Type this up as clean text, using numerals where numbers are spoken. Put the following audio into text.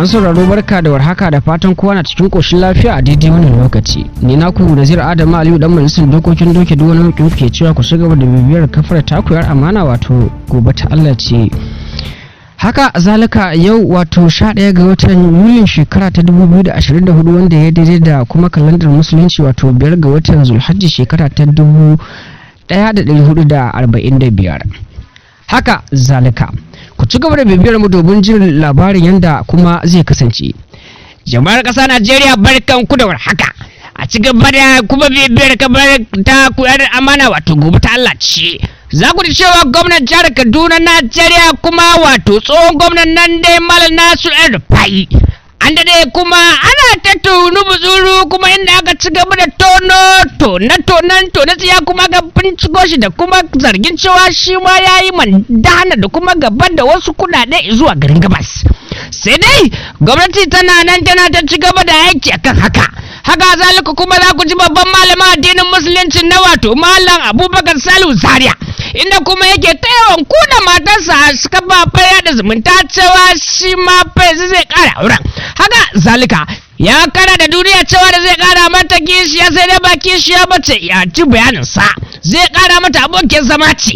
Masu sauraro barka da warhaka da fatan kowa na cikin koshin lafiya a daidai wannan lokaci. Ni na ku Nazir Adamu Aliyu dan majalisar dokokin doke duk wani mutum ke cewa ku shiga da bibiyar kafar takuyar amana wato gobe ta Allah ce. Haka zalika yau wato 11 ga watan Yulin shekara ta 2024 wanda ya daidai da kuma kalandar musulunci wato 5 ga watan Zulhajji shekara ta 1445. Haka zalika ku ci gaba da bibiyar mu domin jin labarin yanda kuma zai kasance. Jama'ar ƙasa Najeriya barkan ku da warhaka. A ci gaba da kuma bibiyar kamar ta kuyar amana wato gobe ta Allah ce. Za ku ji cewa gwamnan jihar Kaduna Najeriya kuma wato tsohon gwamnan nan dai Malam Nasu Rufai. An dade kuma ana ta tunu buzuru kuma inda aka ci gaba da tonan tsiya kuma ga binciko shi da kuma zargin cewa shi ma ya yi mandana da kuma gaban da wasu kudade zuwa garin gabas. Sai dai gwamnati tana nan tana ta ci gaba da aiki akan haka. Haka zalika kuma za ku ji babban malamin addinin musulunci na wato Malam Abubakar Salihu Zaria, inda kuma yake ta yawan kuna matarsa suka ba faya da zumunta cewa shi ma fai zai kara auren. Haka zalika ya kara da duniya cewa da zai kara mata kishiya sai dai ba kishiya bace ya ci bayaninsa zai kara mata abokin zama ce.